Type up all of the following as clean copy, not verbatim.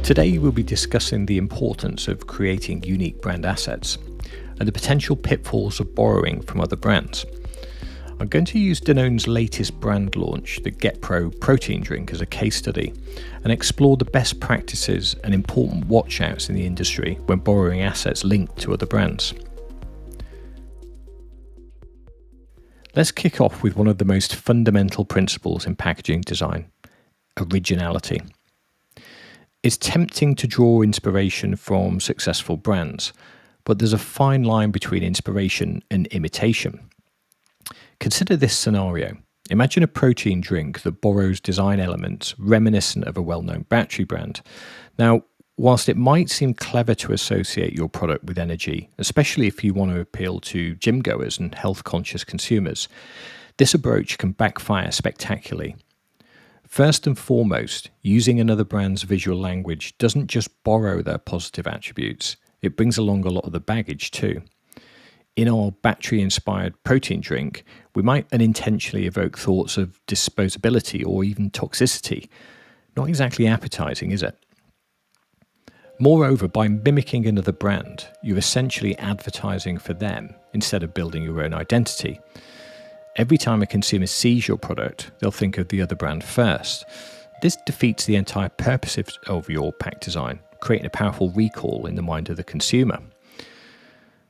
Today we'll be discussing the importance of creating unique brand assets and the potential pitfalls of borrowing from other brands. I'm going to use Danone's latest brand launch, the GetPRO protein drink, as a case study and explore the best practices and important watch-outs in the industry when borrowing assets linked to other brands. Let's kick off with one of the most fundamental principles in packaging design: originality. It's tempting to draw inspiration from successful brands, but there's a fine line between inspiration and imitation. Consider this scenario. Imagine a protein drink that borrows design elements reminiscent of a well-known battery brand. Now, whilst it might seem clever to associate your product with energy, especially if you want to appeal to gym goers and health-conscious consumers, this approach can backfire spectacularly. First and foremost, using another brand's visual language doesn't just borrow their positive attributes, it brings along a lot of the baggage too. In our battery-inspired protein drink, we might unintentionally evoke thoughts of disposability or even toxicity. Not exactly appetizing, is it? Moreover, by mimicking another brand, you're essentially advertising for them instead of building your own identity. Every time a consumer sees your product, they'll think of the other brand first. This defeats the entire purpose of your pack design, creating a powerful recall in the mind of the consumer.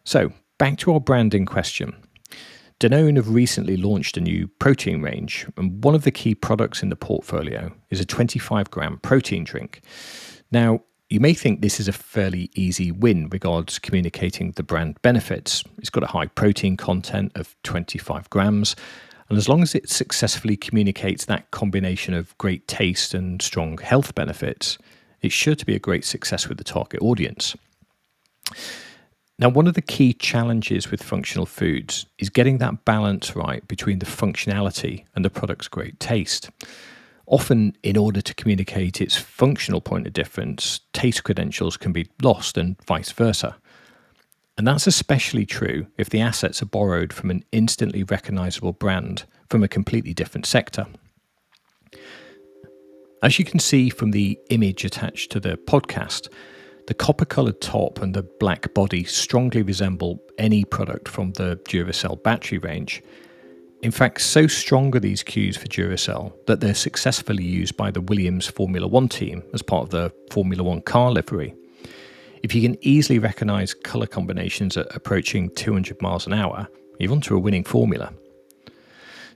So, back to our branding question. Danone have recently launched a new protein range, and one of the key products in the portfolio is a 25-gram protein drink. Now, you may think this is a fairly easy win regards communicating the brand benefits. It's got a high protein content of 25 grams, and as long as it successfully communicates that combination of great taste and strong health benefits, it's sure to be a great success with the target audience. Now, one of the key challenges with functional foods is getting that balance right between the functionality and the product's great taste. Often, in order to communicate its functional point of difference, taste credentials can be lost and vice versa. And that's especially true if the assets are borrowed from an instantly recognizable brand from a completely different sector. As you can see from the image attached to the podcast, the copper-coloured top and the black body strongly resemble any product from the Duracell battery range. In fact, so strong are these cues for Duracell that they're successfully used by the Williams Formula One team as part of the Formula One car livery. If you can easily recognise colour combinations at approaching 200 miles an hour, you're onto a winning formula.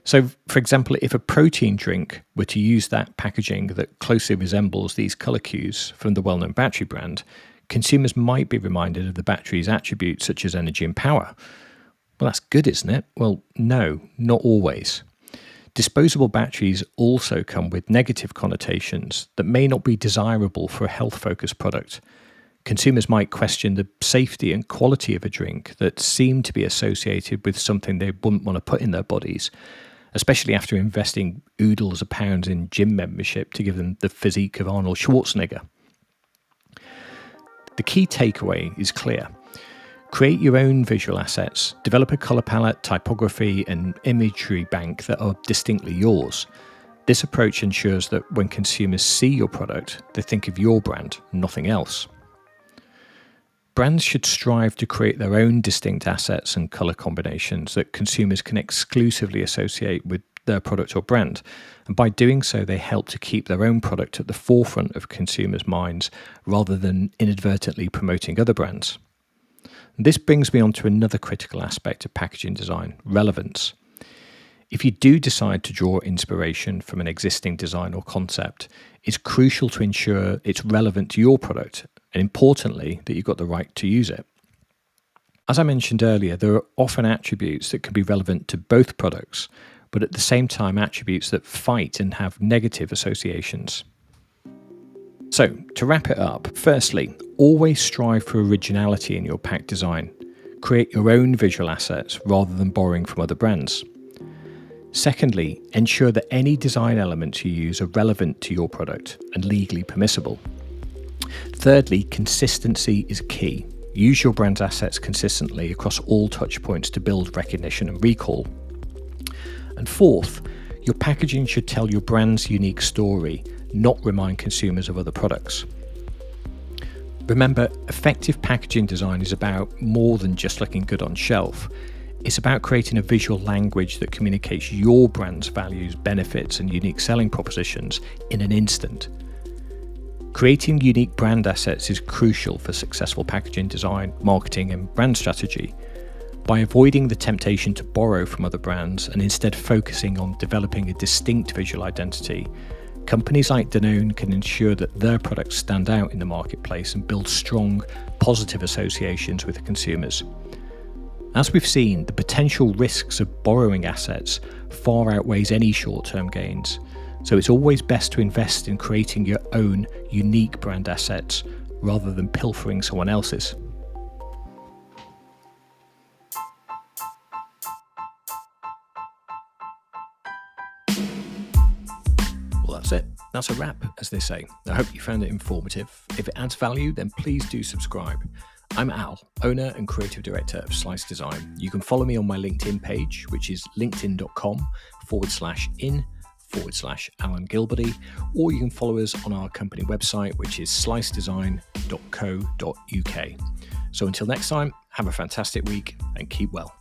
So, for example, if a protein drink were to use that packaging that closely resembles these colour cues from the well-known battery brand, consumers might be reminded of the battery's attributes such as energy and power. Well, that's good, isn't it? Well, no, not always. Disposable batteries also come with negative connotations that may not be desirable for a health-focused product. Consumers might question the safety and quality of a drink that seem to be associated with something they wouldn't want to put in their bodies, especially after investing oodles of pounds in gym membership to give them the physique of Arnold Schwarzenegger. The key takeaway is clear. Create your own visual assets, develop a colour palette, typography and imagery bank that are distinctly yours. This approach ensures that when consumers see your product, they think of your brand, nothing else. Brands should strive to create their own distinct assets and colour combinations that consumers can exclusively associate with their product or brand. And by doing so, they help to keep their own product at the forefront of consumers' minds rather than inadvertently promoting other brands. This brings me on to another critical aspect of packaging design: relevance. If you do decide to draw inspiration from an existing design or concept, it's crucial to ensure it's relevant to your product and, importantly, that you've got the right to use it. As I mentioned earlier, there are often attributes that can be relevant to both products, but at the same time attributes that fight and have negative associations. So, to wrap it up, firstly, always strive for originality in your pack design. Create your own visual assets rather than borrowing from other brands. Secondly, ensure that any design elements you use are relevant to your product and legally permissible. Thirdly, consistency is key. Use your brand's assets consistently across all touch points to build recognition and recall. And fourth, your packaging should tell your brand's unique story, not remind consumers of other products. Remember, effective packaging design is about more than just looking good on shelf. It's about creating a visual language that communicates your brand's values, benefits, and unique selling propositions in an instant. Creating unique brand assets is crucial for successful packaging design, marketing, and brand strategy. By avoiding the temptation to borrow from other brands and instead focusing on developing a distinct visual identity, companies like Danone can ensure that their products stand out in the marketplace and build strong, positive associations with the consumers. As we've seen, the potential risks of borrowing assets far outweighs any short-term gains, so it's always best to invest in creating your own unique brand assets rather than pilfering someone else's. Well, that's it. That's a wrap, as they say. I hope you found it informative. If it adds value, then please do subscribe. I'm Al, owner and creative director of Slice Design. You can follow me on my LinkedIn page, which is linkedin.com/in/Alan Gilberty, or you can follow us on our company website, which is slicedesign.co.uk. So until next time, have a fantastic week and keep well.